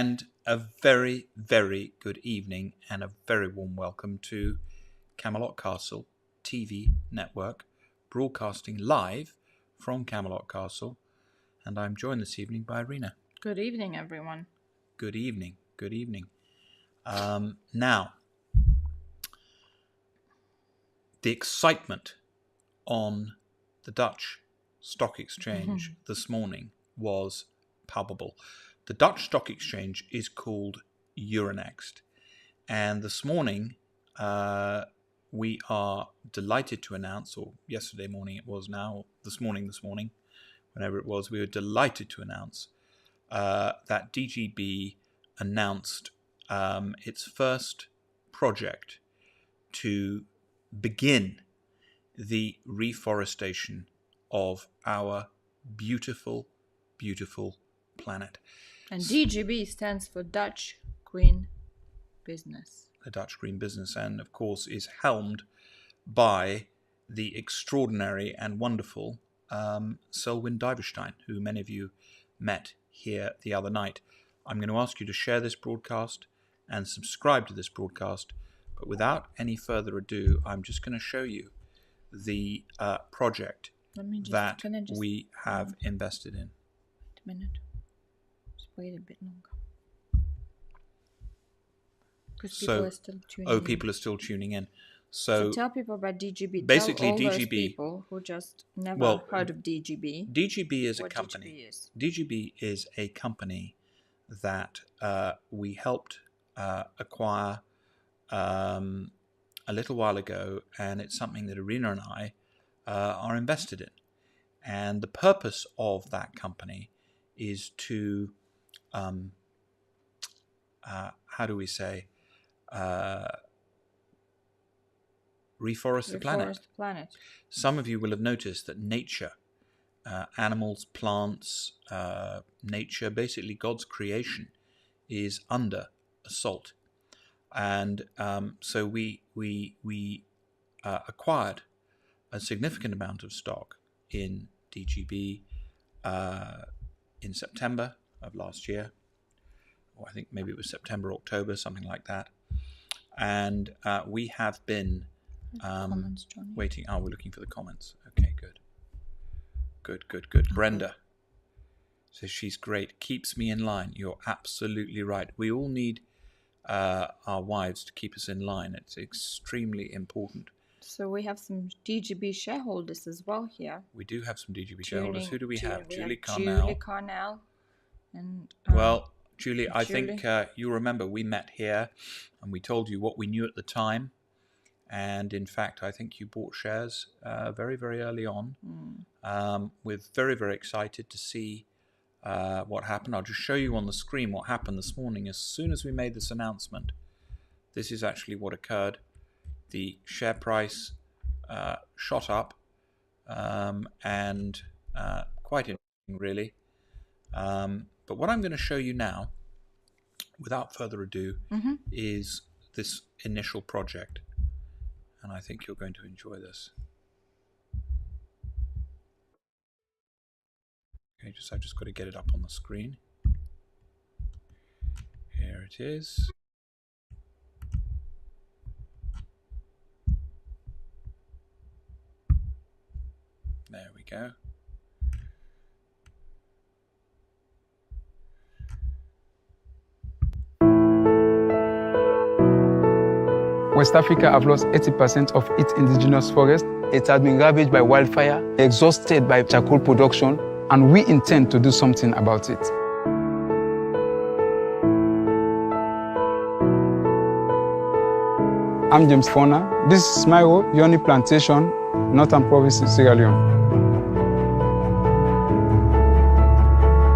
And a very, very good evening and a very warm welcome to Camelot Castle TV network, broadcasting live from Camelot Castle. And I'm joined this evening by Irina. Good evening, everyone. Good evening. Good evening. Now, the excitement on the Dutch Stock Exchange this morning was palpable. The Dutch Stock Exchange is called Euronext. And this morning, we are delighted to announce, or yesterday morning it was now, this morning, whenever it was, we were delighted to announce that DGB announced its first project to begin the reforestation of our beautiful, beautiful planet. And DGB stands for Dutch Green Business. The Dutch Green Business, and of course is helmed by the extraordinary and wonderful Selwyn Diverstein, who many of you met here the other night. I'm going to ask you to share this broadcast and subscribe to this broadcast, but without any further ado, I'm just going to show you the project that we have invested in. Wait a minute. Just wait a bit longer. Because people are still tuning in. People are still tuning in. So tell people about DGB. Basically, tell all DGB. Those people who just never heard of DGB. DGB is a what company. DGB is. DGB is a company that we helped acquire a little while ago, and it's something that Irina and I are invested in. And the purpose of that company is to, how do we say, reforest the planet. Some of you will have noticed that nature, animals, plants, nature, basically God's creation, is under assault. And so we acquired a significant amount of stock in DGB in September of last year, or I think maybe it was September, October, something like that. And we have been waiting. Oh, we're looking for the comments. Okay, good. Good. Brenda says she's great. Keeps me in line. You're absolutely right. We all need our wives to keep us in line. It's extremely important. So we have some DGB shareholders as well here. We do have some DGB shareholders. Who do we have? Julie Carnell. Julie Carnell. And, Julie, I think you remember we met here and we told you what we knew at the time. And in fact, I think you bought shares very, very early on. We're very, very excited to see what happened. I'll just show you on the screen what happened this morning. As soon as we made this announcement, this is actually what occurred. The share price shot up and quite interesting, really. But what I'm going to show you now, without further ado, is this initial project. And I think you're going to enjoy this. Okay, I've just got to get it up on the screen. Here it is. There we go. West Africa have lost 80% of its indigenous forest. It has been ravaged by wildfire, exhausted by charcoal production, and we intend to do something about it. I'm James Fona. This is Smiro Yoni Plantation, Northern Province in Sierra Leone.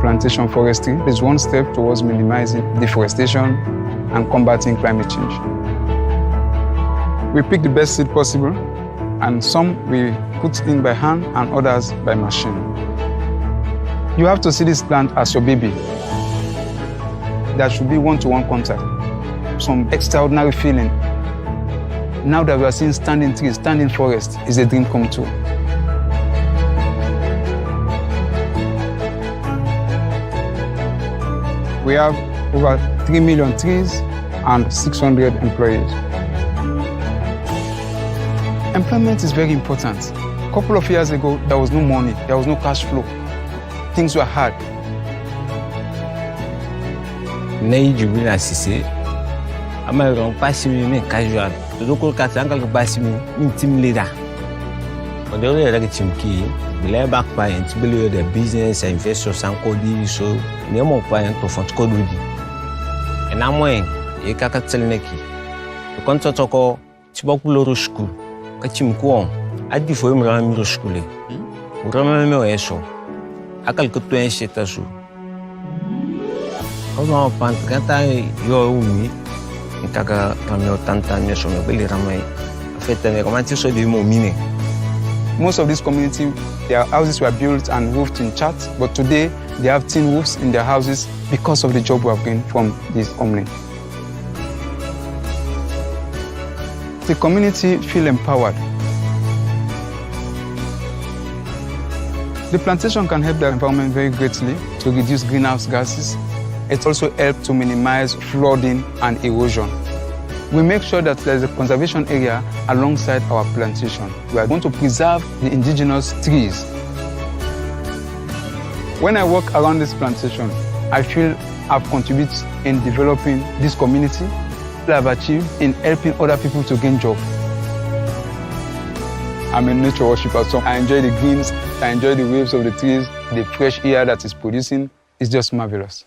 Plantation forestry is one step towards minimizing deforestation and combating climate change. We pick the best seed possible, and some we put in by hand and others by machine. You have to see this plant as your baby. There should be one-to-one contact, some extraordinary feeling. Now that we are seeing standing trees, standing forest is a dream come true. We have over 3 million trees and 600 employees. Employment is very important. A couple of years ago, there was no money, there was no cash flow. Things were hard. Nei Jubil assisé, amaron passimi me casual. Local katangal passimi team leader. On the other chimki, the lay back client below the business investors and code so nemo client to font code. And I'm weighing a kakatelneki. The contractor Chibokulo school, Kachimkuon, at the form Ramiro school. Uramame eso. Akal kutu enshetasu. Kalau pantgata yo umi, kaka Camelot tantanya so mebeli ramai. Afeta ne komanti so di mo mine. Most of this community, their houses were built and roofed in chats, but today they have tin roofs in their houses because of the job we have gained from this homeland. The community feel empowered. The plantation can help the environment very greatly to reduce greenhouse gases. It also helps to minimize flooding and erosion. We make sure that there is a conservation area alongside our plantation. We are going to preserve the indigenous trees. When I walk around this plantation, I feel I've contributed in developing this community. I've achieved in helping other people to gain jobs. I'm a nature worshipper, so I enjoy the greens, I enjoy the waves of the trees, the fresh air that it's producing. It's just marvelous.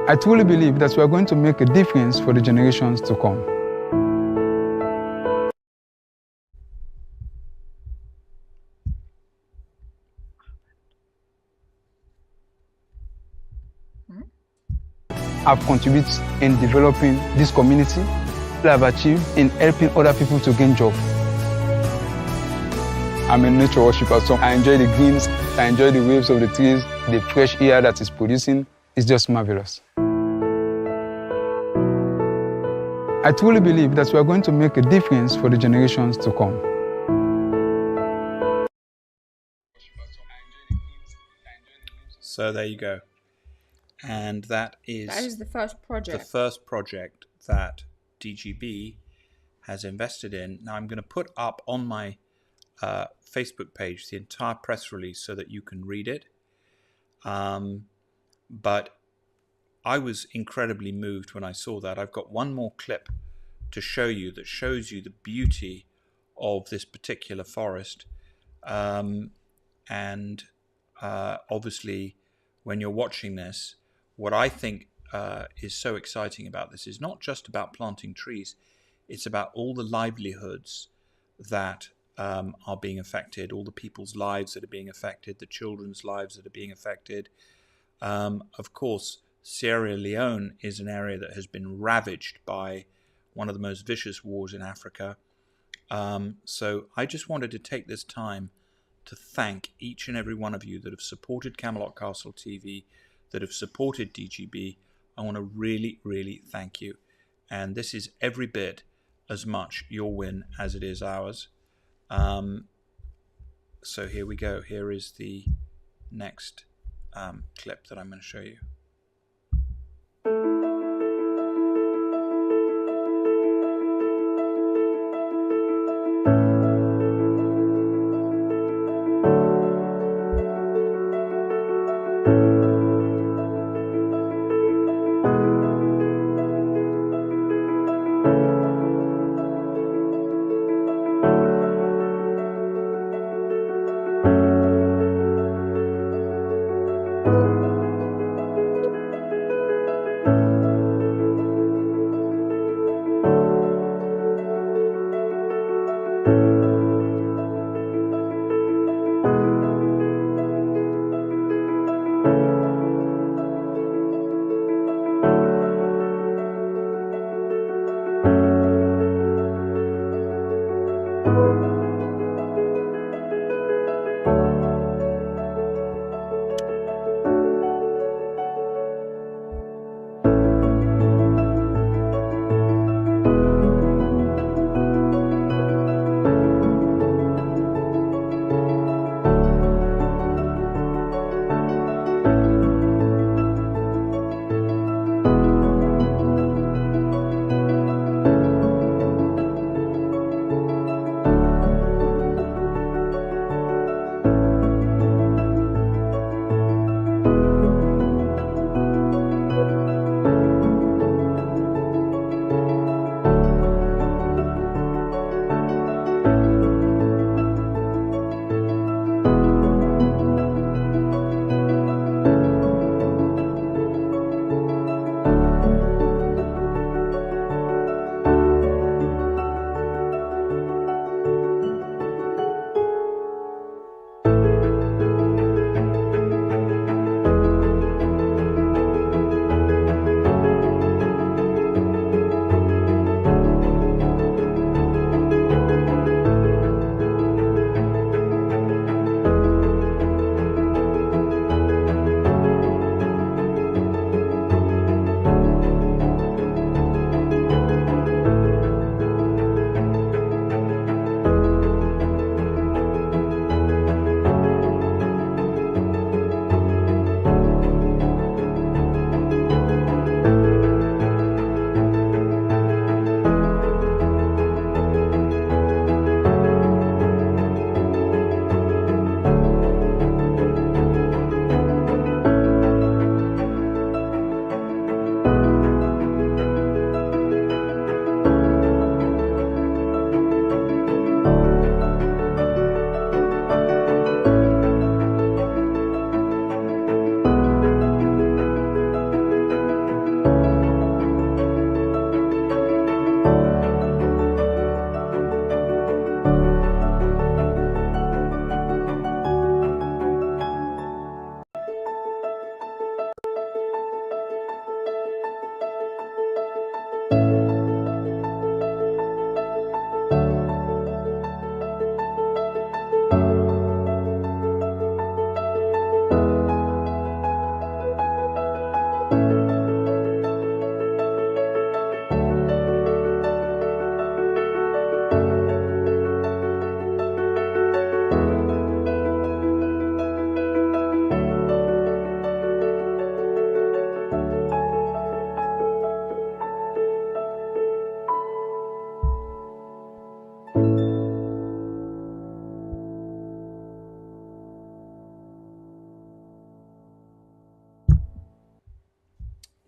I truly believe that we are going to make a difference for the generations to come. I've contributed in developing this community. I've achieved in helping other people to gain jobs. I'm a nature worshipper, so I enjoy the greens, I enjoy the waves of the trees, the fresh air that it's producing. It's just marvelous. I truly believe that we are going to make a difference for the generations to come. So there you go. And that is the first project. The first project that DGB has invested in. Now I'm going to put up on my Facebook page the entire press release so that you can read it. But I was incredibly moved when I saw that. I've got one more clip to show you that shows you the beauty of this particular forest. Obviously, when you're watching this, what I think is so exciting about this is not just about planting trees, it's about all the livelihoods that are being affected, all the people's lives that are being affected, the children's lives that are being affected. Of course, Sierra Leone is an area that has been ravaged by one of the most vicious wars in Africa. So I just wanted to take this time to thank each and every one of you that have supported Camelot Castle TV, that have supported DGB. I want to really, really thank you. And this is every bit as much your win as it is ours. So here we go. Here is the next clip that I'm going to show you.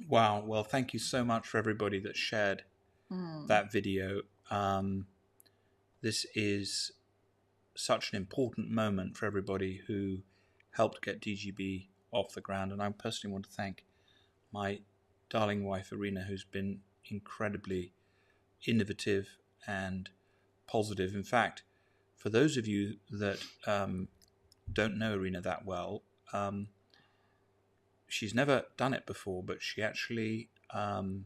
Wow. Well, thank you so much for everybody that shared that video. This is such an important moment for everybody who helped get DGB off the ground. And I personally want to thank my darling wife, Irina, who's been incredibly innovative and positive. In fact, for those of you that don't know Irina that well, she's never done it before, but she actually, on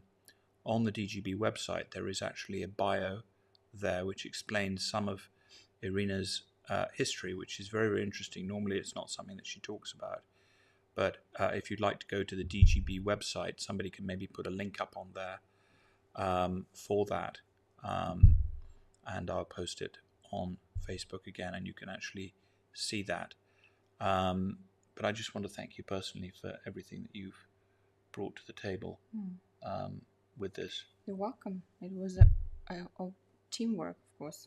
the DGB website, there is actually a bio there which explains some of Irina's history, which is very, very interesting. Normally it's not something that she talks about, but if you'd like to go to the DGB website, somebody can maybe put a link up on there for that, and I'll post it on Facebook again, and you can actually see that. But I just want to thank you personally for everything that you've brought to the table with this. You're welcome. It was a teamwork, of course.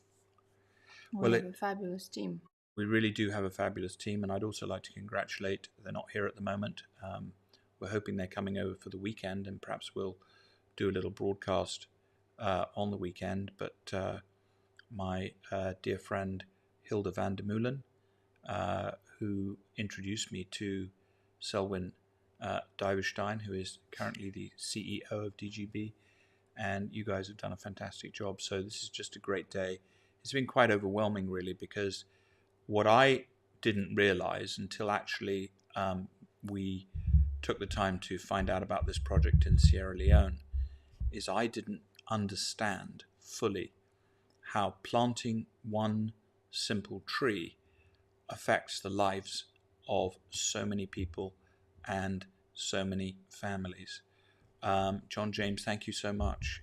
We have a fabulous team. We really do have a fabulous team, and I'd also like to congratulate, they're not here at the moment. We're hoping they're coming over for the weekend, and perhaps we'll do a little broadcast on the weekend. But my dear friend Hilda van der Meulen, who introduced me to Selwyn Divestein, who is currently the CEO of DGB, and you guys have done a fantastic job. So this is just a great day. It's been quite overwhelming, really, because what I didn't realize until actually we took the time to find out about this project in Sierra Leone is I didn't understand fully how planting one simple tree affects the lives of so many people and so many families. John James, thank you so much.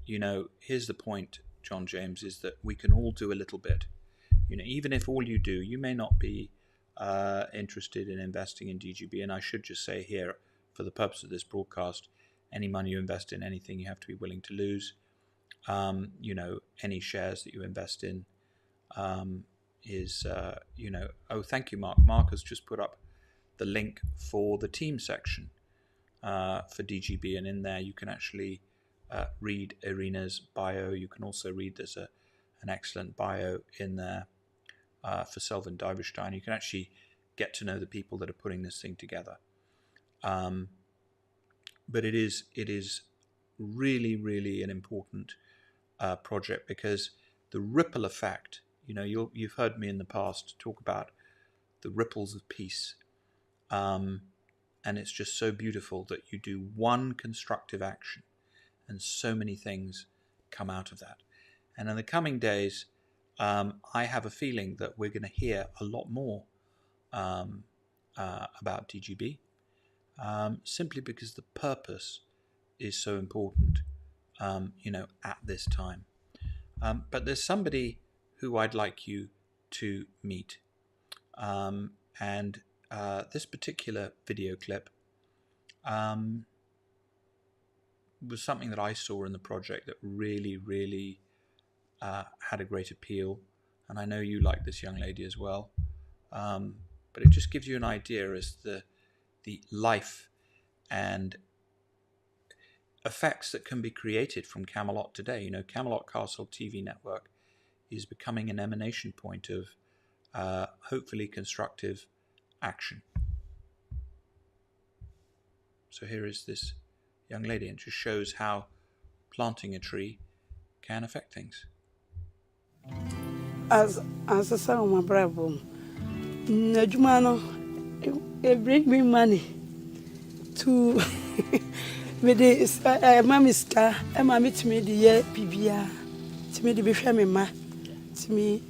You know, here's the point, John James, is that we can all do a little bit. You know, even if all you do, you may not be interested in investing in DGB. And I should just say here, for the purpose of this broadcast, any money you invest in anything, you have to be willing to lose. You know, any shares that you invest in is, you know, oh, thank you, Mark. Mark has just put up the link for the team section for DGB. And in there, you can actually read Irina's bio. You can also read, there's an excellent bio in there for Selwyn Divestein. You can actually get to know the people that are putting this thing together. But it is really, really an important project, because the ripple effect, you know, you've heard me in the past talk about the ripples of peace. And it's just so beautiful that you do one constructive action and so many things come out of that. And in the coming days, I have a feeling that we're going to hear a lot more about DGB, simply because the purpose is so important, you know, at this time. But there's somebody who I'd like you to meet. And this particular video clip was something that I saw in the project that really, really had a great appeal. And I know you like this young lady as well. But it just gives you an idea as the life and effects that can be created from Camelot today. You know, Camelot Castle TV network is becoming an emanation point of hopefully constructive action. So here is this young lady, and it just shows how planting a tree can affect things. As a son of my brother, Najumano, it bring me money to with the mammy star, and mammy to me the year PBR, to me the befame ma, to me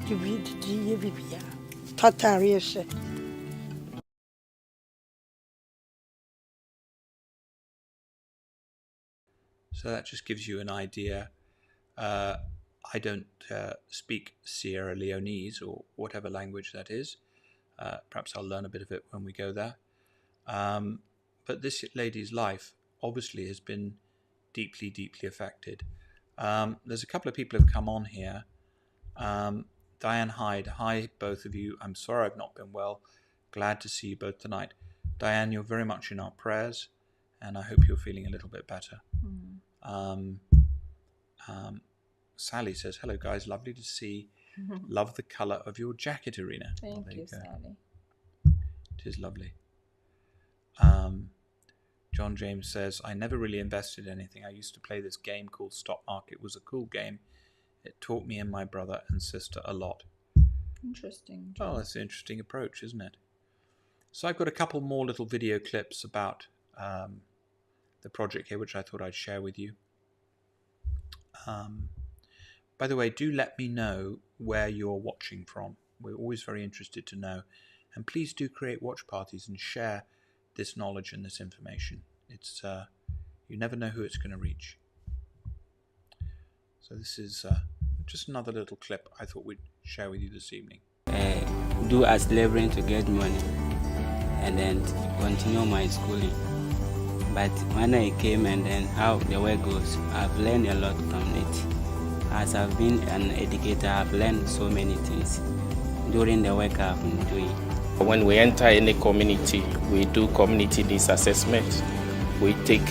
to be the year PBR. Tatarish. So that just gives you an idea. I don't speak Sierra Leonese or whatever language that is. Perhaps I'll learn a bit of it when we go there. But this lady's life obviously has been deeply, deeply affected. There's a couple of people who have come on here. Diane Hyde, hi both of you. I'm sorry I've not been well. Glad to see you both tonight. Diane, you're very much in our prayers, and I hope you're feeling a little bit better. Sally says, hello guys, lovely to see. Love the colour of your jacket, Irina. Thank you, Sally. It is lovely. John James says, I never really invested in anything. I used to play this game called Stock Market. It was a cool game. It taught me and my brother and sister a lot. Interesting. John. Well, that's an interesting approach, isn't it? So I've got a couple more little video clips about the project here, which I thought I'd share with you. By the way, do let me know where you're watching from. We're always very interested to know. And please do create watch parties and share this knowledge and this information. It's you never know who it's going to reach. So this is just another little clip I thought we'd share with you this evening. Do as laboring to get money and then continue my schooling. But when I came and then how the way goes, I've learned a lot from it. As I've been an educator, I've learned so many things during the work I've been doing. When we enter any community, we do community needs assessment. We take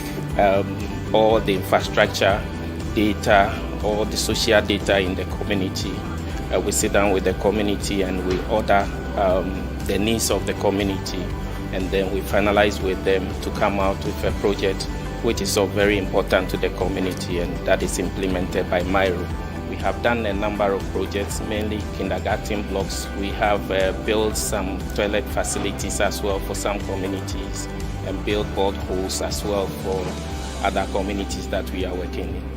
all the infrastructure data, all the social data in the community. We sit down with the community and we order the needs of the community, and then we finalize with them to come out with a project which is so very important to the community, and that is implemented by Myro. We have done a number of projects, mainly kindergarten blocks. We have built some toilet facilities as well for some communities, and built boreholes as well for other communities that we are working in.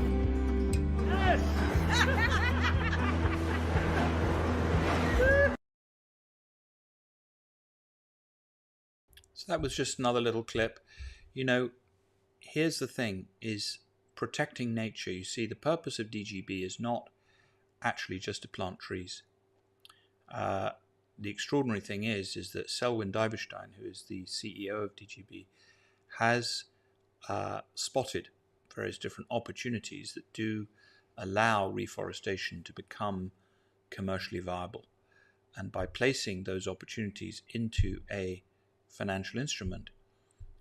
So that was just another little clip. You know, here's the thing, is protecting nature. You see, the purpose of DGB is not actually just to plant trees. The extraordinary thing is that Selwyn Diverstein, who is the CEO of DGB, has spotted various different opportunities that do allow reforestation to become commercially viable. And by placing those opportunities into a financial instrument,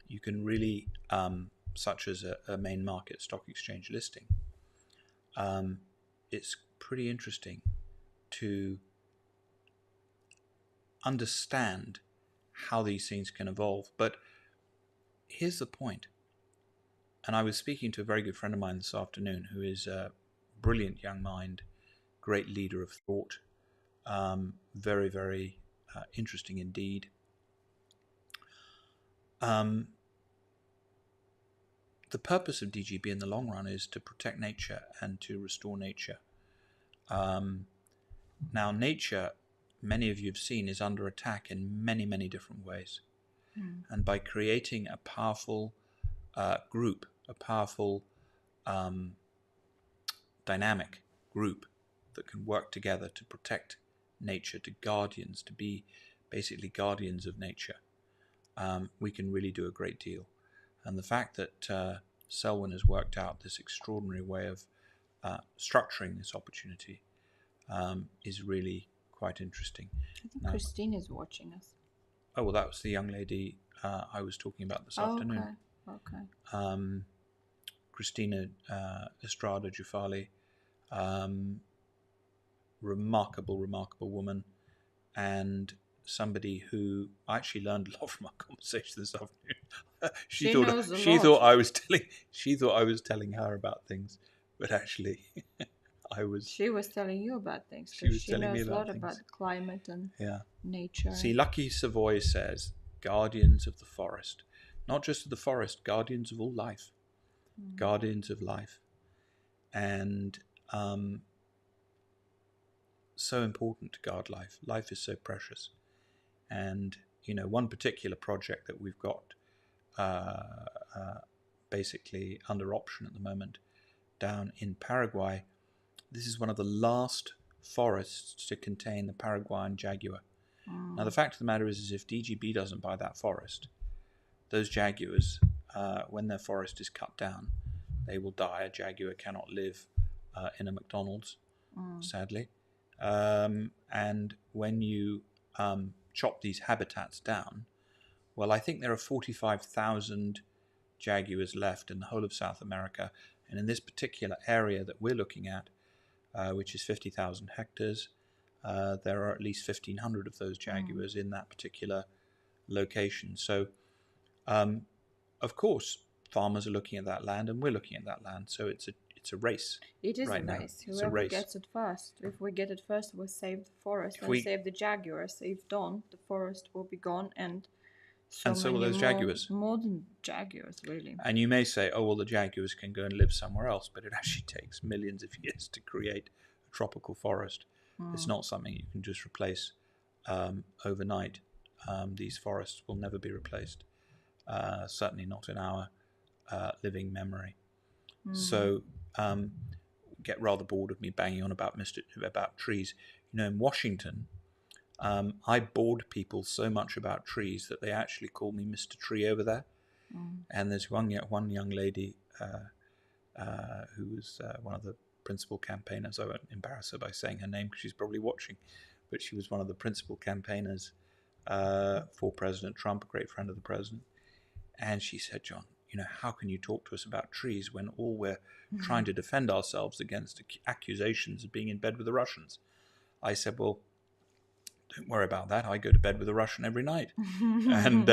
you can really, such as a main market stock exchange listing, it's pretty interesting to understand how these things can evolve. But here's the point, and I was speaking to a very good friend of mine this afternoon who is a brilliant young mind, great leader of thought, very, very interesting indeed. The purpose of DGB in the long run is to protect nature and to restore nature. Now, nature, many of you have seen, is under attack in many, many different ways. And by creating a powerful group, a powerful dynamic group that can work together to protect nature, to be basically guardians of nature, we can really do a great deal. And the fact that Selwyn has worked out this extraordinary way of structuring this opportunity is really quite interesting. I think Christine is watching us. Oh, well, that was the young lady I was talking about this afternoon. Okay. Christina Estrada Jufali, remarkable woman, and somebody who I actually learned a lot from our conversation this afternoon. She thought I was telling her about things, but actually She was telling you about things. She was she telling knows me a lot about about climate and nature. See, Lucky Savoy says, guardians of the forest. Not just of the forest, guardians of all life. Guardians of life. And so important to guard life. Life is so precious. And, you know, one particular project that we've got basically under option at the moment down in Paraguay, this is one of the last forests to contain the Paraguayan jaguar. Now, the fact of the matter is if DGB doesn't buy that forest, those jaguars, when their forest is cut down, they will die. A jaguar cannot live in a McDonald's, sadly. And when you chop these habitats down, Well, I think there are 45,000 Jaguars left in the whole of South America. And in this particular area that we're looking at, which is 50,000 hectares, there are at least 1,500 of those Jaguars in that particular location. So, of course, farmers are looking at that land and we're looking at that land. So it's a race. It is right a now. race. It's Whoever a race. gets it first. If we get it first, we'll save the forest and save the Jaguars. If don't, the forest will be gone and so will those Jaguars. More than Jaguars, really. And you may say, oh, well, the Jaguars can go and live somewhere else, but it actually takes millions of years to create a tropical forest. It's not something you can just replace overnight. These forests will never be replaced, certainly not in our living memory. So get rather bored of me banging on about trees. You know, in Washington, I bored people so much about trees that they actually call me Mr. Tree over there. And there's one young lady who was one of the principal campaigners. I won't embarrass her by saying her name because she's probably watching, but she was one of the principal campaigners for President Trump, a great friend of the president. And she said, John, you know, how can you talk to us about trees when all we're trying to defend ourselves against accusations of being in bed with the Russians? I said, well, don't worry about that. I go to bed with a Russian every night. And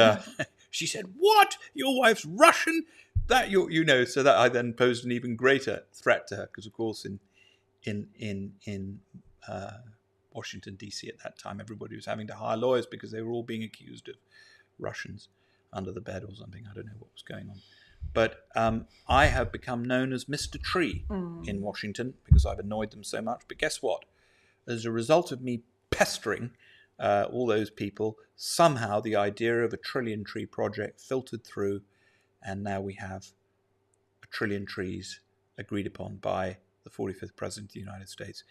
she said, what? Your wife's Russian? That you know. So that I then posed an even greater threat to her because, of course, in Washington D.C. at that time, everybody was having to hire lawyers because they were all being accused of Russians under the bed or something. I don't know what was going on. But I have become known as Mr. Tree in Washington because I've annoyed them so much. But guess what? As a result of me pestering all those people, somehow the idea of a trillion tree project filtered through, and now we have 1 trillion trees agreed upon by the 45th President of the United States.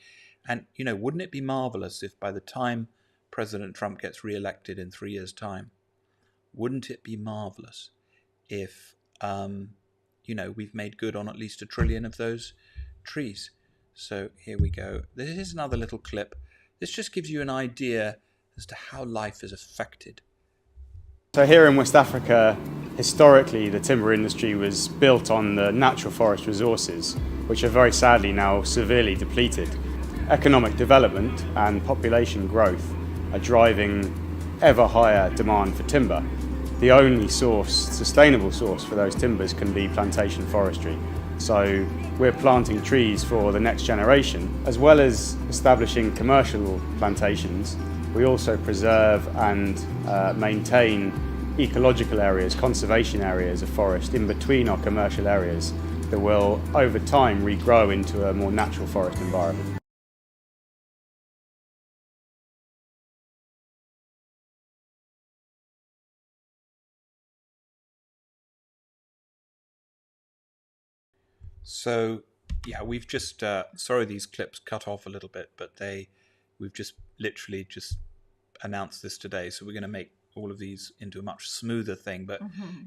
And, you know, wouldn't it be marvelous if by the time President Trump gets re-elected in 3 years' time, wouldn't it be marvelous if, you know, we've made good on at least 1 trillion of those trees? So here we go. This is another little clip. This just gives you an idea as to how life is affected. So here in West Africa, historically the timber industry was built on the natural forest resources, which are very sadly now severely depleted. Economic development and population growth are driving ever higher demand for timber. The only sustainable source for those timbers can be plantation forestry. So we're planting trees for the next generation. As well as establishing commercial plantations, we also preserve and maintain ecological areas, conservation areas of forest in between our commercial areas that will over time regrow into a more natural forest environment. So, yeah, we've just, sorry these clips cut off a little bit, but we've just literally just announced this today. So we're going to make all of these into a much smoother thing. But,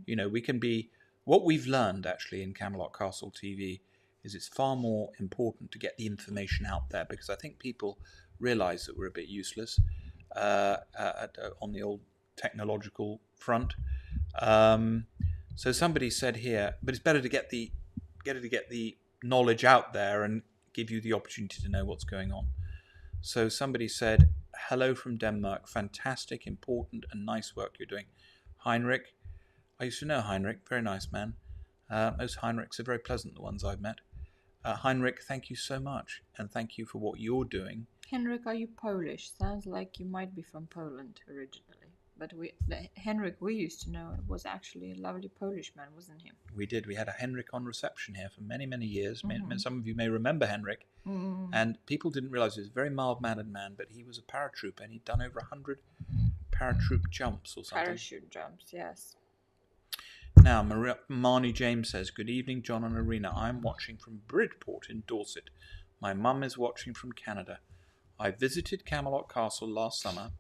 you know, what we've learned actually in Camelot Castle TV is it's far more important to get the information out there, because I think people realize that we're a bit useless on the old technological front. So somebody said here, but it's better to get the knowledge out there and give you the opportunity to know what's going on. So somebody said, hello from Denmark, fantastic, important and nice work you're doing. Heinrich, I used to know Heinrich, very nice man. Most Heinrichs are very pleasant, the ones I've met. Heinrich, thank you so much, and thank you for what you're doing. Henrik, are you Polish? Sounds like you might be from Poland originally. But the Henrik we used to know was actually a lovely Polish man, wasn't he? We did. We had a Henrik on reception here for many, many years. Some of you may remember Henrik. And people didn't realize he was a very mild-mannered man, but he was a paratrooper, and he'd done over 100 paratroop jumps or something. Parachute jumps, yes. Now, Marnie James says, good evening, John and Arena. I'm watching from Bridport in Dorset. My mum is watching from Canada. I visited Camelot Castle last summer.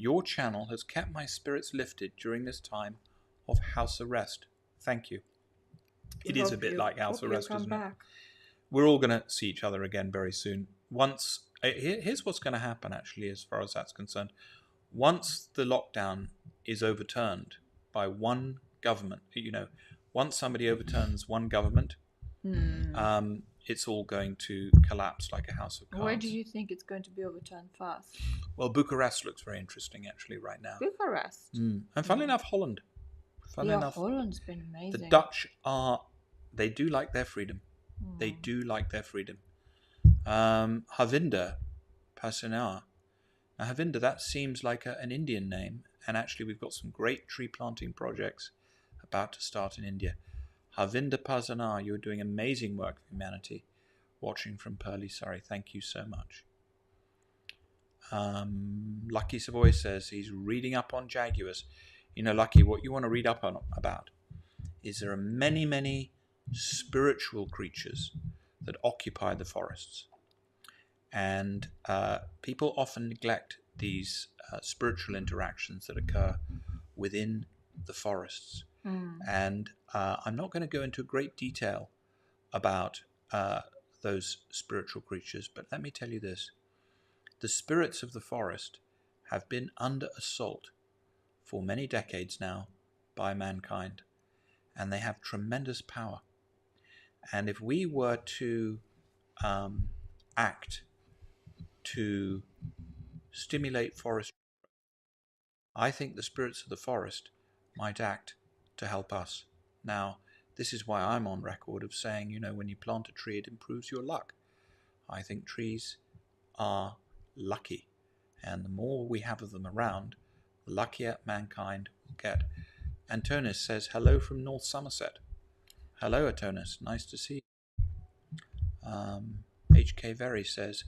Your channel has kept my spirits lifted during this time of house arrest. Thank you. It is a bit like house arrest, isn't it? We're all going to see each other again very soon. Here's what's going to happen, actually, as far as that's concerned. Once the lockdown is overturned, by one government. Once somebody overturns one government, it's all going to collapse like a house of cards. Where do you think it's going to be overturned first? Well, Bucharest looks very interesting actually right now. Bucharest. And funnily enough, Holland. Holland's been amazing. The Dutch they do like their freedom. They do like their freedom. Harvinder Passanar. Now, Harvinder, that seems like an Indian name, and actually we've got some great tree planting projects about to start in India. Harvinder Passanar, you're doing amazing work for humanity. Watching from Purley, Surrey. Thank you so much. Lucky Savoy says he's reading up on jaguars. Lucky, what you want to read up on about is there are many, many spiritual creatures that occupy the forests. And people often neglect these spiritual interactions that occur within the forests. And I'm not going to go into great detail about those spiritual creatures, but let me tell you this. The spirits of the forest have been under assault for many decades now by mankind, and they have tremendous power. And if we were to act to stimulate forest, I think the spirits of the forest might act to help us. Now, this is why I'm on record of saying, when you plant a tree, it improves your luck. I think trees are lucky, and the more we have of them around, the luckier mankind will get. Antonis says, hello from North Somerset. Hello, Antonis. Nice to see you. HK Very says,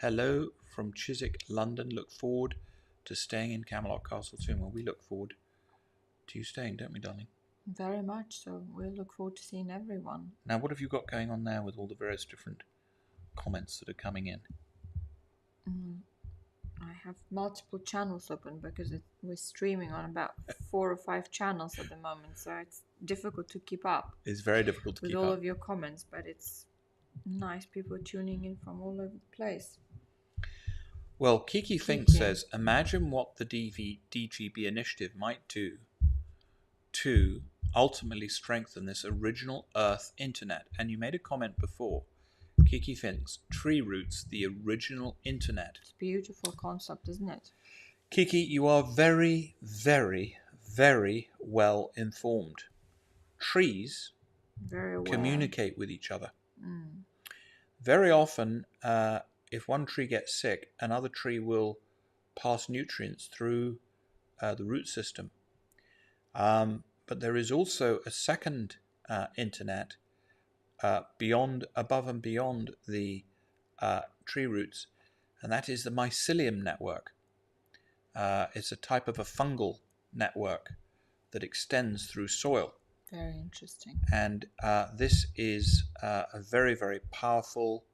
hello from Chiswick, London. Look forward to staying in Camelot Castle soon. Well, we look forward to you staying, don't we, darling? Very much so. We'll look forward to seeing everyone. Now, what have you got going on there with all the various different comments that are coming in? I have multiple channels open because we're streaming on about 4 or 5 channels at the moment, so it's difficult to keep up. It's very difficult to keep up with all of your comments, but it's nice people tuning in from all over the place. Well, Kiki Fink says, imagine what the DGB initiative might do to ultimately strengthen this original Earth internet. And you made a comment before, Kiki Fink's tree roots, the original internet. It's a beautiful concept, isn't it? Kiki, you are very, very, very well informed. Trees communicate with each other. Very often, if one tree gets sick, another tree will pass nutrients through the root system. But there is also a second internet above and beyond the tree roots, and that is the mycelium network. It's a type of a fungal network that extends through soil. Very interesting. And this is a very, very powerful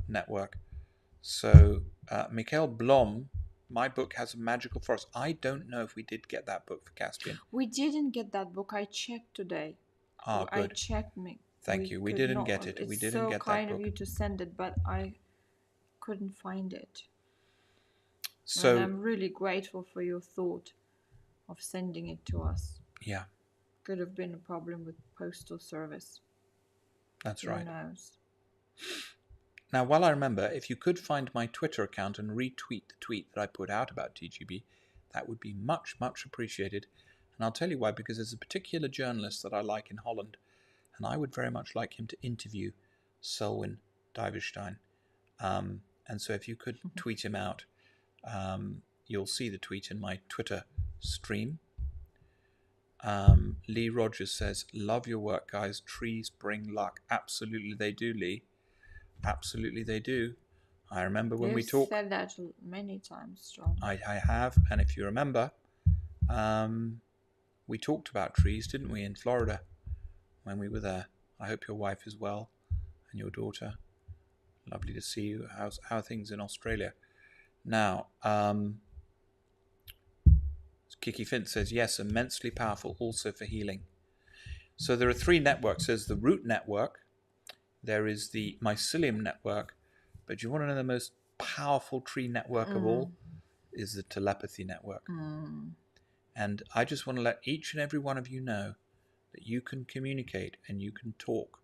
network. So Michael Blom, my book has a magical forest. I don't know if we did get that book for Caspian. We didn't get that book. I checked today. Good. I checked. Thank you. We didn't get it. We didn't get that book. It's so kind of you to send it, but I couldn't find it. So and I'm really grateful for your thought of sending it to us. Yeah. Could have been a problem with postal service. That's right. Who knows? Now, while I remember, if you could find my Twitter account and retweet the tweet that I put out about TGB, that would be much, much appreciated. And I'll tell you why, because there's a particular journalist that I like in Holland, and I would very much like him to interview Selwyn Diverstein. And so if you could tweet him out, you'll see the tweet in my Twitter stream. Lee Rogers says, love your work, guys. Trees bring luck. Absolutely they do, Lee. Absolutely they do. I remember when we talked. You've said that many times, John. I have, and if you remember, we talked about trees, didn't we, in Florida when we were there. I hope your wife is well and your daughter. Lovely to see you. How are things in Australia? Now, Kiki Fint says, yes, immensely powerful, also for healing. So there are 3 networks. There's the root network. There is the mycelium network. But do you want to know the most powerful tree network of all? is the telepathy network. And I just want to let each and every one of you know that you can communicate and you can talk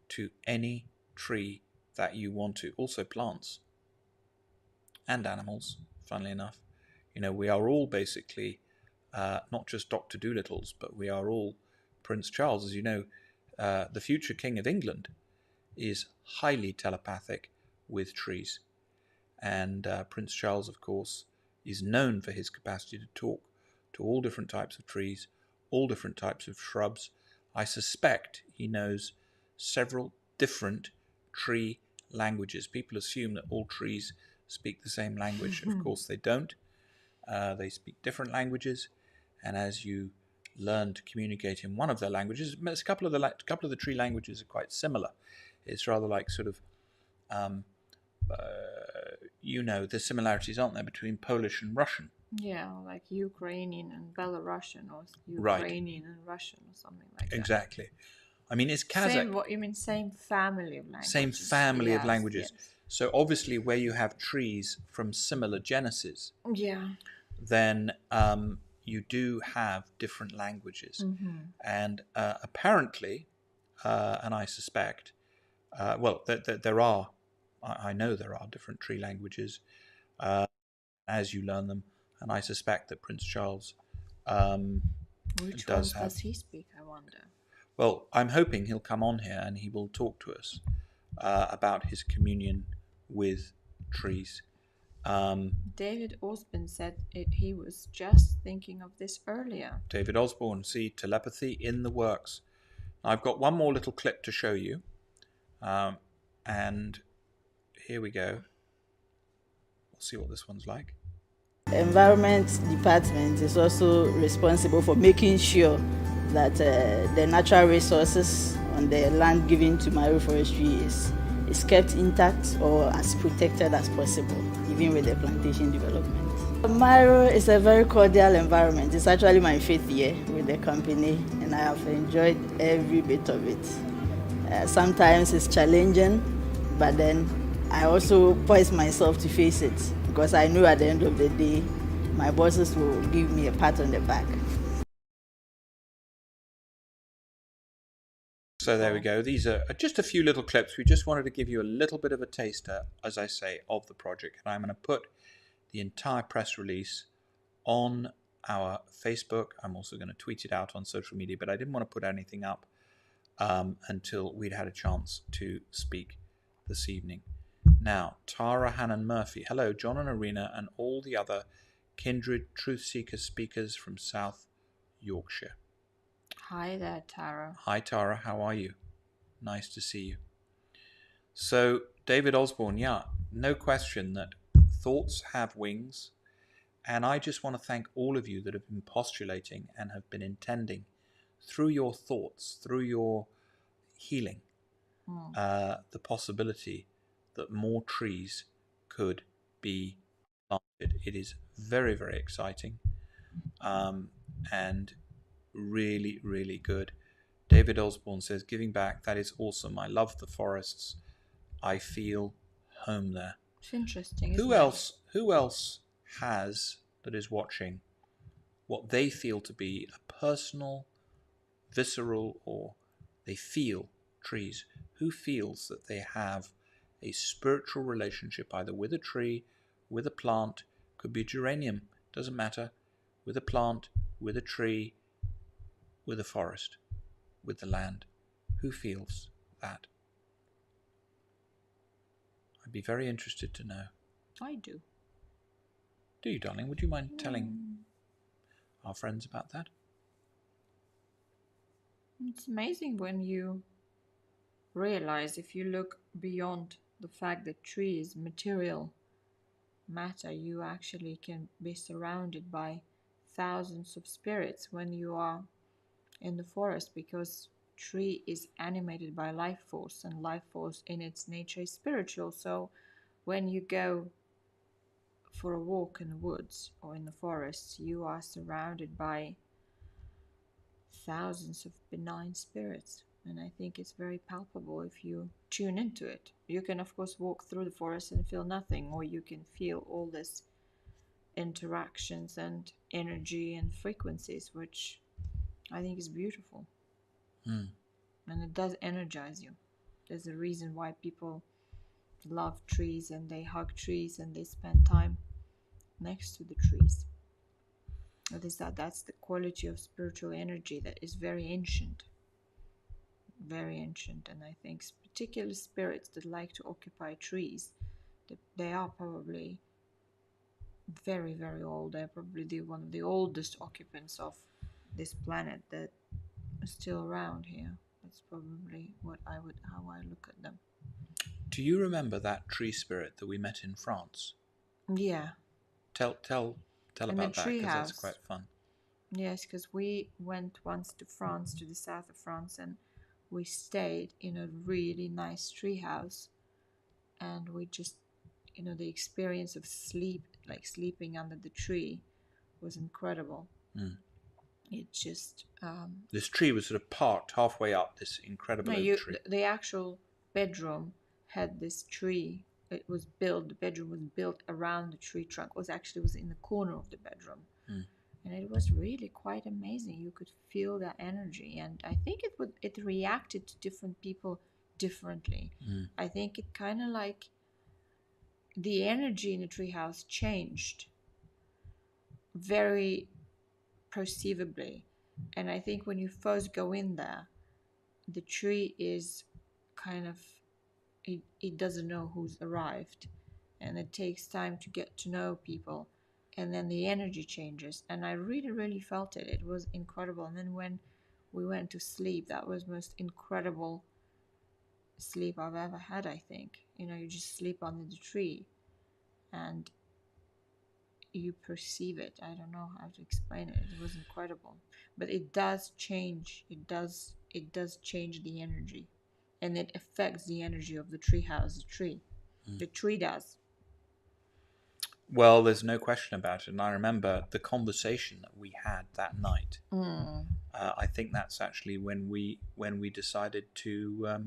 to any tree that you want to. Also plants and animals, funnily enough. You know, we are all basically not just Dr. Doolittles, but we are all Prince Charles. As you know, the future King of England is highly telepathic with trees. And Prince Charles, of course, is known for his capacity to talk to all different types of trees, all different types of shrubs. I suspect he knows several different tree languages. People assume that all trees speak the same language. Of course they don't. They speak different languages, and as you learn to communicate in one of their languages, a couple of the tree languages are quite similar. It's rather like sort of you know, the similarities, aren't there, between Polish and Russian? Yeah, like Ukrainian and Belarusian, or Ukrainian and Russian, or something like that. Exactly. I mean, it's Kazakh. Same, what you mean? Same family of languages. Same family of languages. Yes. So obviously, where you have trees from similar genesis, then you do have different languages. And apparently, and I suspect, well, there are. I know there are different tree languages as you learn them, and I suspect that Prince Charles Which ones does he speak, I wonder? Well, I'm hoping he'll come on here and he will talk to us about his communion with trees. David Osborne said he was just thinking of this earlier. David Osborne, see, telepathy in the works. I've got one more little clip to show you, and here we go. We'll see what this one's like. Environment Department is also responsible for making sure that the natural resources on the land given to Maro Forestry is kept intact or as protected as possible, even with the plantation development. Maro is a very cordial environment. It's actually my 5th year with the company, and I have enjoyed every bit of it. Sometimes it's challenging, but then I also poise myself to face it, because I know at the end of the day, my bosses will give me a pat on the back. So there we go. These are just a few little clips. We just wanted to give you a little bit of a taster, as I say, of the project. And I'm going to put the entire press release on our Facebook. I'm also going to tweet it out on social media, but I didn't want to put anything up until we'd had a chance to speak this evening. Now, Tara Hannon Murphy. Hello, John and Arena and all the other kindred truth seeker speakers from South Yorkshire. Hi there, Tara. Hi, Tara. How are you? Nice to see you. So, David Osborne, yeah, no question that thoughts have wings. And I just want to thank all of you that have been postulating and have been intending through your thoughts, through your healing, the possibility that more trees could be planted. It is very, very exciting. And really, really good. David Osborne says, giving back, that is awesome. I love the forests. I feel home there. It's interesting. Who else has, that is watching, what they feel to be a personal, visceral, or they feel trees? Who feels that they have a spiritual relationship either with a tree, with a plant, could be geranium, doesn't matter, with a plant, with a tree, with a forest, with the land? Who feels that? I'd be very interested to know. I do. Do you, darling? Would you mind telling our friends about that? It's amazing when you realize, if you look beyond the fact that trees, material matter, you actually can be surrounded by thousands of spirits when you are in the forest, because tree is animated by life force, and life force in its nature is spiritual. So when you go for a walk in the woods or in the forests, you are surrounded by thousands of benign spirits, and I think it's very palpable if you tune into it. You can of course walk through the forest and feel nothing, or you can feel all this interactions and energy and frequencies, which I think is beautiful. And it does energize you. There's a reason why people love trees and they hug trees and they spend time next to the trees. What is that? That's the quality of spiritual energy that is very ancient. Very ancient. And I think particular spirits that like to occupy trees, they are probably very, very old. They're probably one of the oldest occupants of this planet that is still around here. That's probably how I look at them. Do you remember that tree spirit that we met in France? Yeah. Tell about that, because that's quite fun. Yes, because we went once to France, to the south of France, and we stayed in a really nice tree house, and we just, the experience of sleeping under the tree was incredible. It just this tree was sort of parked halfway up this incredible oak tree. The actual bedroom had this tree. The bedroom was built around the tree trunk. Was in the corner of the bedroom. And it was really quite amazing. You could feel that energy, and I think it reacted to different people differently. I think it kind of like the energy in the treehouse changed very perceivably, and I think when you first go in there, the tree is kind of it doesn't know who's arrived, and it takes time to get to know people. And then the energy changes, and I really, really felt it. It was incredible. And then when we went to sleep, that was the most incredible sleep I've ever had, I think. You just sleep under the tree, and you perceive it. I don't know how to explain it. It was incredible. But it does change. It does change the energy, and it affects the energy of the tree house, the tree. The tree does. Well, there's no question about it. And I remember the conversation that we had that night. I think that's actually when we decided to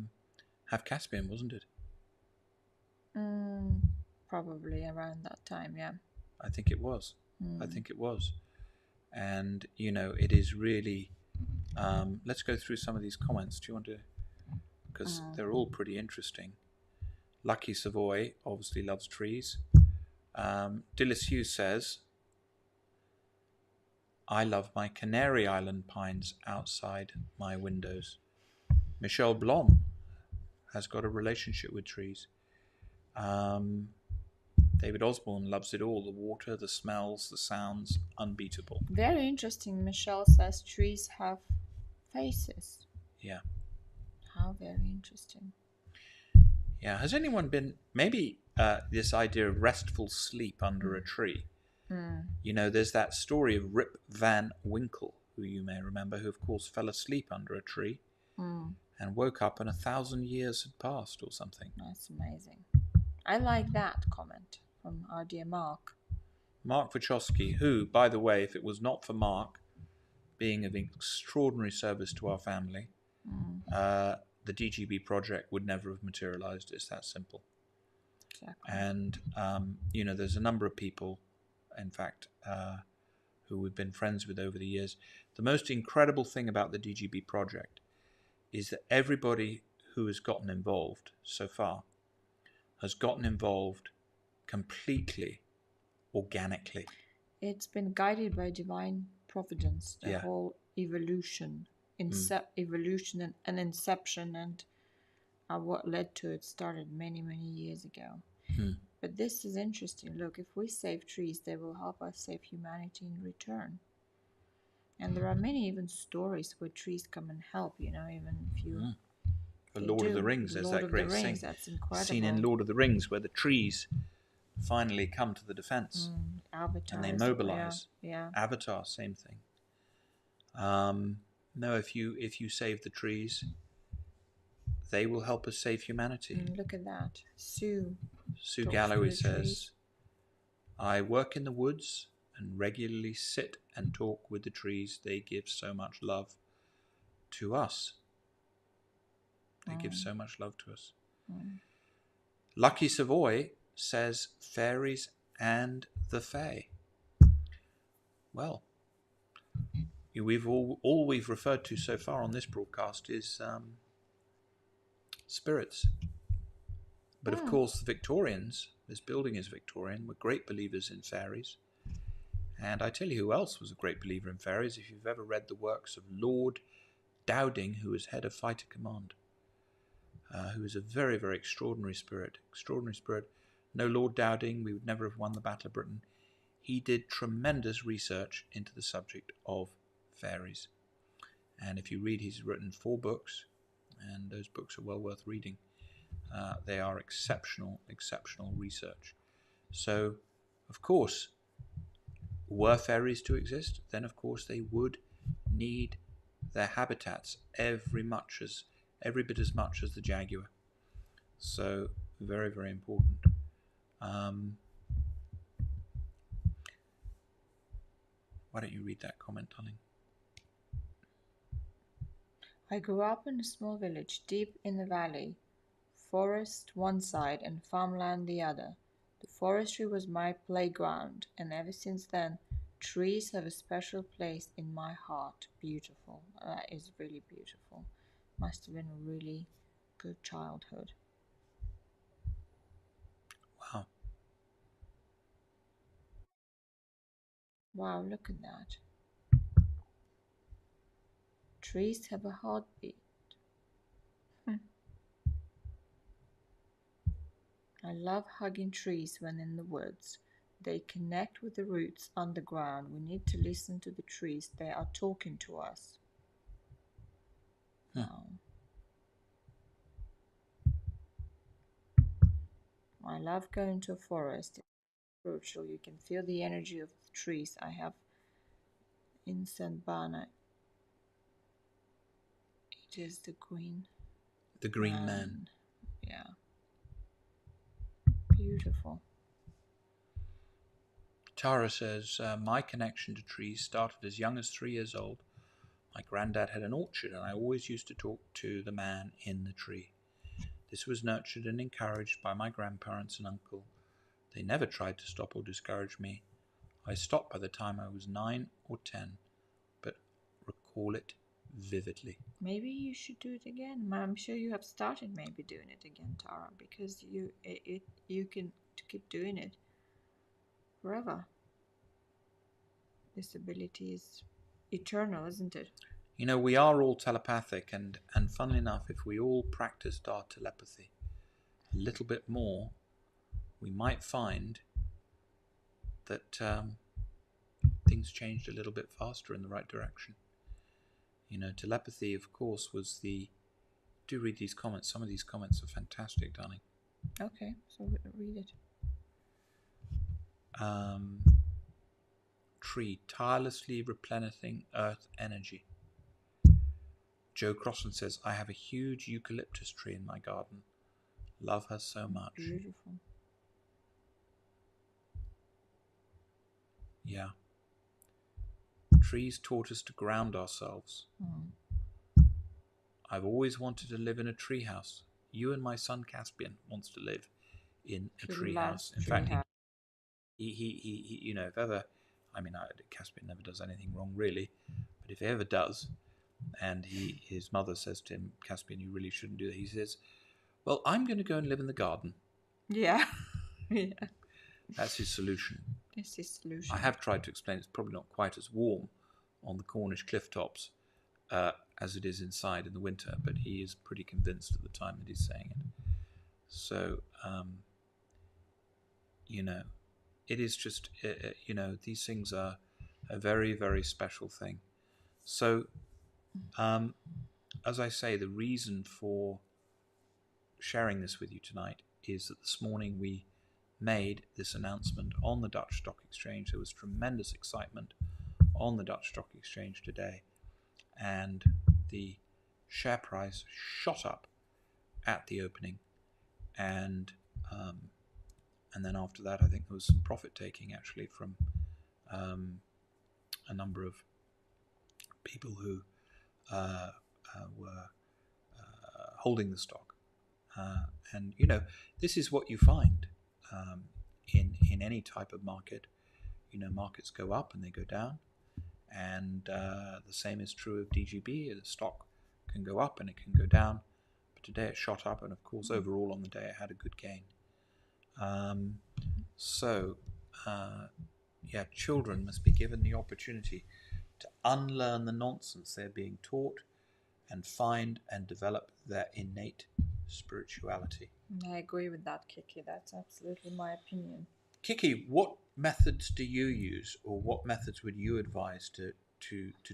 have Caspian, wasn't it? Probably around that time, yeah. I think it was. And, it is really... let's go through some of these comments. Do you want to... Because they're all pretty interesting. Lucky Savoy obviously loves trees. Dillis Hughes says, I love my Canary Island pines outside my windows. Michelle Blom has got a relationship with trees. David Osborne loves it all. The water, the smells, the sounds, unbeatable. Very interesting. Michelle says trees have faces. Yeah. How very interesting. Yeah. Has anyone been... Maybe... this idea of restful sleep under a tree. There's that story of Rip Van Winkle, who you may remember, who of course fell asleep under a tree and woke up and 1,000 years had passed or something. That's amazing. I like that comment from our dear Mark. Mark Wachowski, who, by the way, if it was not for Mark being of extraordinary service to our family, the DGB project would never have materialized. It's that simple. Exactly. And, there's a number of people, in fact, who we've been friends with over the years. The most incredible thing about the DGB project is that everybody who has gotten involved so far has gotten involved completely organically. It's been guided by divine providence, the whole evolution, evolution and inception, and what led to it started many, many years ago. But this is interesting. Look, if we save trees, they will help us save humanity in return. And there are many even stories where trees come and help, even if you... For Lord of the Rings, there's that great scene. That's incredible. Scene in Lord of the Rings where the trees finally come to the defense. Avatar. And they mobilize. Yeah. Avatar, same thing. No, if you save the trees, they will help us save humanity. Look at that. Sue Galloway says, I work in the woods and regularly sit and talk with the trees. They give so much love to us. They give so much love to us. Lucky Savoy says fairies and the fae. well, all we've referred to so far on this broadcast is spirits. But of course, the Victorians, this building is Victorian, were great believers in fairies. And I tell you who else was a great believer in fairies. If you've ever read the works of Lord Dowding, who was head of Fighter Command, who is a very, very extraordinary spirit. Extraordinary spirit. No Lord Dowding, we would never have won the Battle of Britain. He did tremendous research into the subject of fairies. And if you read, he's written 4 books, and those books are well worth reading. They are exceptional, exceptional research. So, of course, were fairies to exist, then of course they would need their habitats every bit as much as the jaguar. So very, very important. Why don't you read that comment, darling? I grew up in a small village deep in the valley, forest one side and farmland the other. The forestry was my playground, and ever since then, trees have a special place in my heart. Beautiful. That is really beautiful. Must have been a really good childhood. Wow. Wow, look at that. Trees have a heartbeat. I love hugging trees when in the woods. They connect with the roots underground. We need to listen to the trees. They are talking to us. Wow. I love going to a forest. It's spiritual. You can feel the energy of the trees. I have in St. Bernard. It is the green. The green man. Yeah. Beautiful. Tara says, my connection to trees started as young as 3 years old. My granddad had an orchard, and I always used to talk to the man in the tree. This was nurtured and encouraged by my grandparents and uncle. They never tried to stop or discourage me. I stopped by the time I was 9 or 10, but recall it vividly. Maybe you should do it again. I'm sure you have started maybe doing it again, Tara, because you can keep doing it forever. This ability is eternal, isn't it? You know, we are all telepathic, and funnily enough, if we all practiced our telepathy a little bit more, we might find that things changed a little bit faster in the right direction. You know, telepathy, of course, was the... Do read these comments. Some of these comments are fantastic, darling. Okay, so read it. Tree, tirelessly replenishing earth energy. Joe Crossan says, I have a huge eucalyptus tree in my garden. Love her so much. Beautiful. Yeah. Trees taught us to ground ourselves. I've always wanted to live in a tree house. You and my son Caspian wants to live in a tree house. In fact, he you know, if ever, I mean, Caspian never does anything wrong really, but if he ever does, and his mother says to him, Caspian, you really shouldn't do that, he says, well, I'm going to go and live in the garden. Yeah. Yeah. That's his solution. That's his solution. I have tried to explain it's probably not quite as warm on the Cornish cliff tops as it is inside in the winter, but he is pretty convinced at the time that he's saying it. So, you know, it is just, you know, these things are a very, very special thing. So, as I say, the reason for sharing this with you tonight is that this morning we made this announcement on the Dutch Stock Exchange. There was tremendous excitement on the Dutch Stock Exchange today, and the share price shot up at the opening, and then after that I think there was some profit taking actually from a number of people who were holding the stock, and you know, this is what you find in any type of market. markets go up and they go down. And the same is true of DGB. The stock can go up and it can go down. But today it shot up, and of course overall on the day it had a good gain. Children must be given the opportunity to unlearn the nonsense they're being taught and find and develop their innate spirituality. I agree with that, Kiki. That's absolutely my opinion. Kiki, what methods do you use, or what methods would you advise to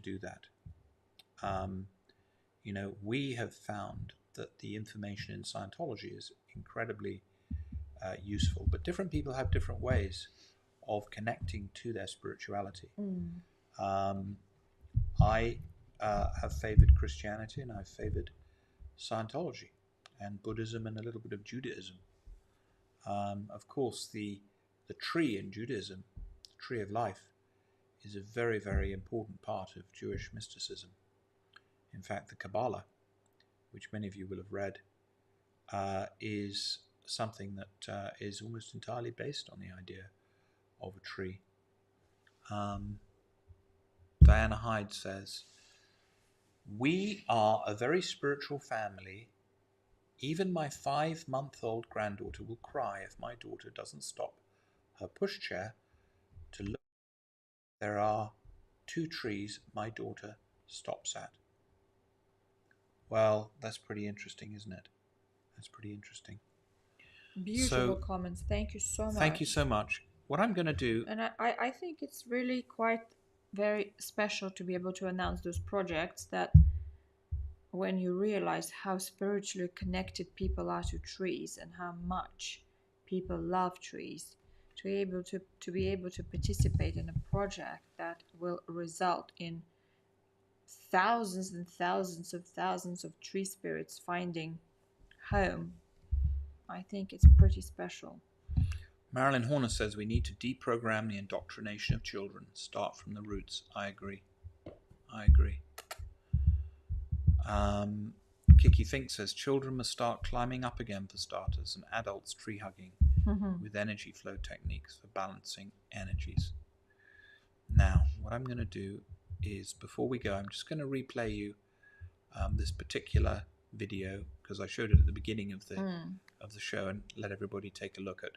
do that? We have found that the information in Scientology is incredibly useful, but different people have different ways of connecting to their spirituality. I have favored Christianity, and I've favored Scientology and Buddhism and a little bit of Judaism. Of course, the tree in Judaism, the tree of life, is a very, very important part of Jewish mysticism. In fact, the Kabbalah, which many of you will have read, is something that is almost entirely based on the idea of a tree. Diana Hyde says, "We are a very spiritual family. Even my 5-month-old granddaughter will cry if my daughter doesn't stop her pushchair to look. There are 2 trees my daughter stops at." Well, that's pretty interesting, isn't it? That's pretty interesting. Beautiful comments. Thank you so much. Thank you so much. What I'm going to do... And I think it's really quite very special to be able to announce those projects, that when you realize how spiritually connected people are to trees and how much people love trees, to be able to participate in a project that will result in thousands and thousands of tree spirits finding home, I think it's pretty special. Marilyn Horner says we need to deprogram the indoctrination of children. Start from the roots. I agree. Kiki Fink says children must start climbing up again for starters, and adults tree hugging with energy flow techniques for balancing energies. Now, what I'm going to do is, before we go, I'm just going to replay you this particular video, because I showed it at the beginning of the show, and let everybody take a look at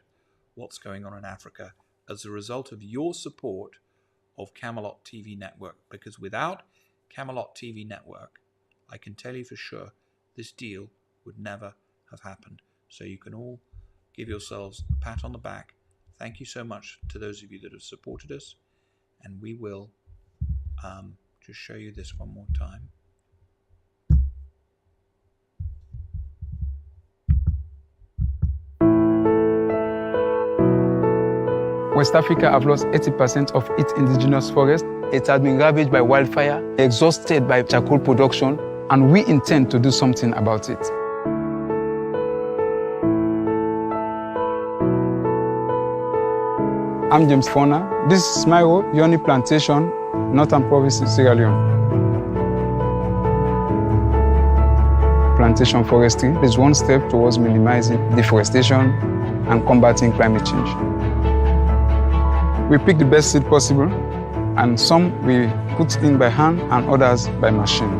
what's going on in Africa as a result of your support of Camelot TV Network. Because without Camelot TV Network, I can tell you for sure this deal would never have happened. So you can all give yourselves a pat on the back. Thank you so much to those of you that have supported us, and we will just show you this one more time. West Africa have lost 80% of its indigenous forest. It has been ravaged by wildfire, exhausted by charcoal production, and we intend to do something about it. I'm James Fona. This is Smiro Yoni Plantation, Northern Province in Sierra Leone. Plantation forestry is one step towards minimizing deforestation and combating climate change. We pick the best seed possible, and some we put in by hand and others by machine.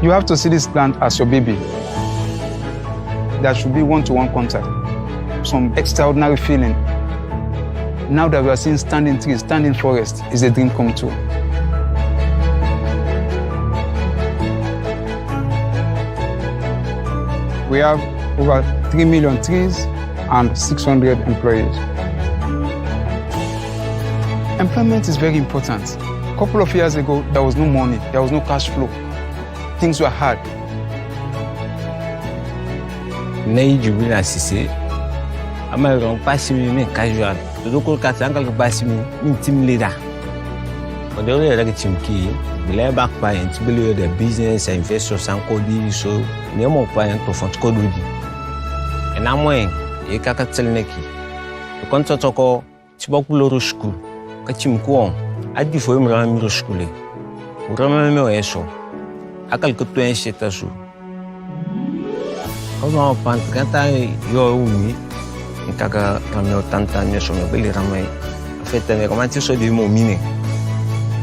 You have to see this plant as your baby. There should be one-to-one contact, some extraordinary feeling. Now that we are seeing standing trees, standing forest is a dream come true. We have over 3 million trees and 600 employees. Employment is very important. A couple of years ago, there was no money, there was no cash flow. Things were hard. Jaguar assisé. Amaron passimi casual. Todo kolkata angal passimi team leader. Odore la chimki, bile back client, bile the business investors and code so nemo client to font code di. Enamoen e kakatelneki. To kontotoko tibokulo school. Kachimkuon adi foi mra miro skule urama meu eso akal que tu encheta su como pantanta yo umi nkaka rameo tanta nyeso me beli ramai fait, mais comment tu sois du mot mine?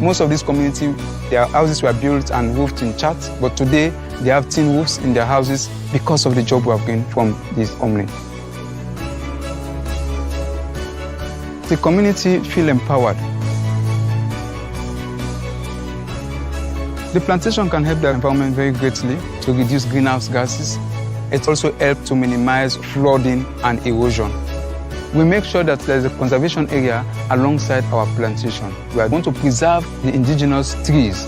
Most of these communities, their houses were built and roofed in chats, but today they have tin roofs in their houses because of the job we have gained from this homeland. The community feel empowered. The plantation can help the environment very greatly to reduce greenhouse gases. It also helps to minimize flooding and erosion. We make sure that there is a conservation area alongside our plantation. We are going to preserve the indigenous trees.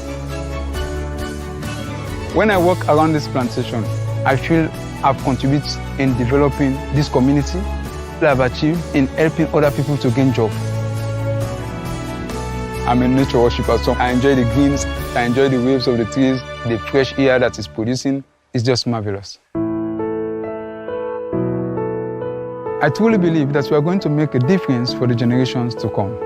When I walk around this plantation, I feel I've contributed in developing this community. I've achieved in helping other people to gain jobs. I'm a nature worshipper, so I enjoy the greens, I enjoy the waves of the trees, the fresh air that it's producing. It's just marvelous. I truly believe that we are going to make a difference for the generations to come.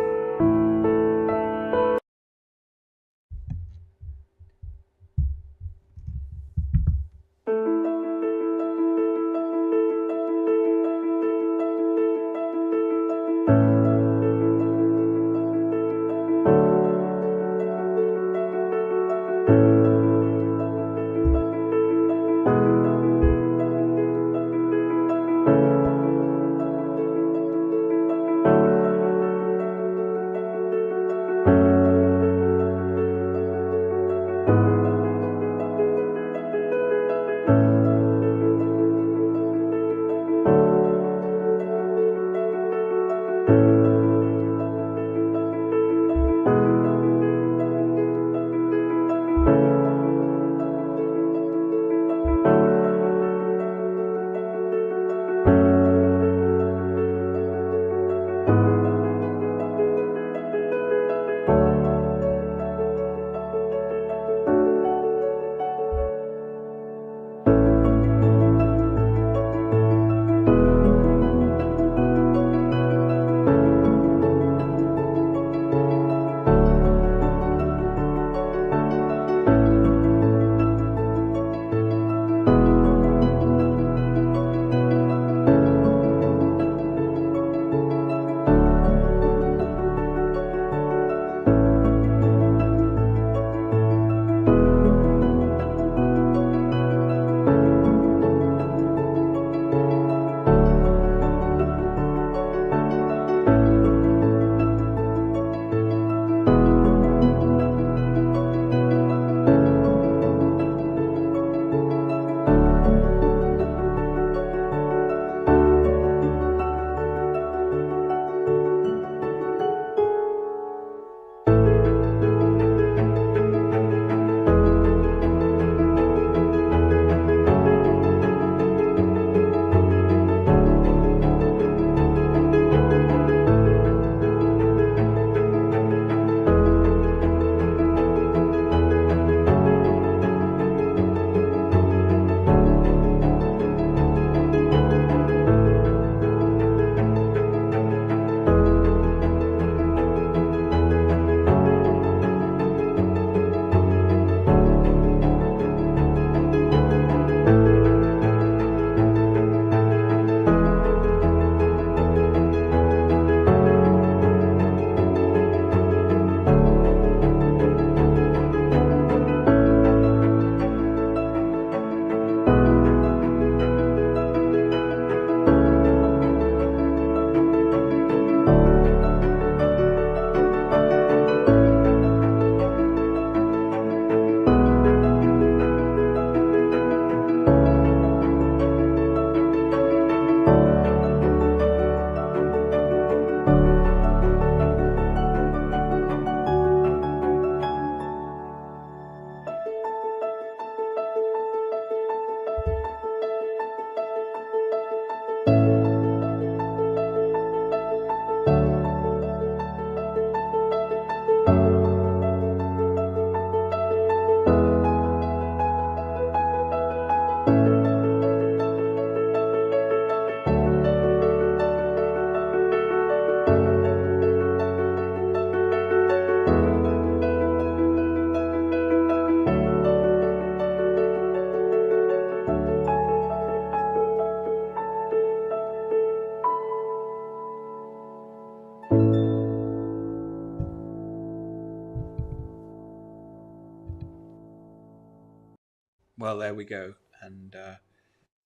Well, there we go. And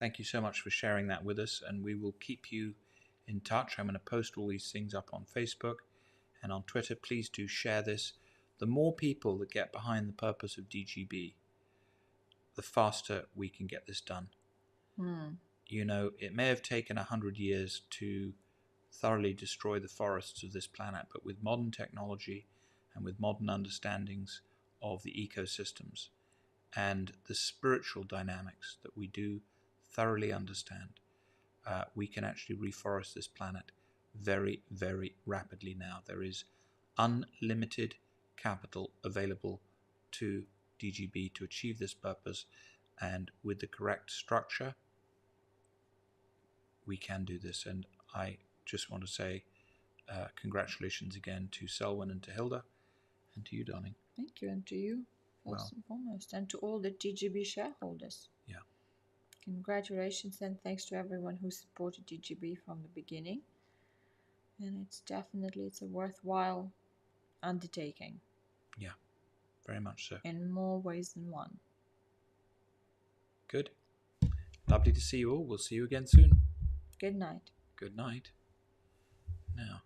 thank you so much for sharing that with us. And we will keep you in touch. I'm going to post all these things up on Facebook and on Twitter. Please do share this. The more people that get behind the purpose of DGB, the faster we can get this done. You know, it may have taken 100 years to thoroughly destroy the forests of this planet, but with modern technology and with modern understandings of the ecosystems and the spiritual dynamics that we do thoroughly understand, we can actually reforest this planet very, very rapidly now. There is unlimited capital available to DGB to achieve this purpose, and with the correct structure, we can do this. And I just want to say congratulations again to Selwyn and to Hilda, and to you, darling. Thank you, and to you, first and foremost, and to all the DGB shareholders. Yeah. Congratulations, and thanks to everyone who supported DGB from the beginning. And it's a worthwhile undertaking. Yeah, very much so. In more ways than one. Good. Lovely to see you all. We'll see you again soon. Good night. Good night. Now.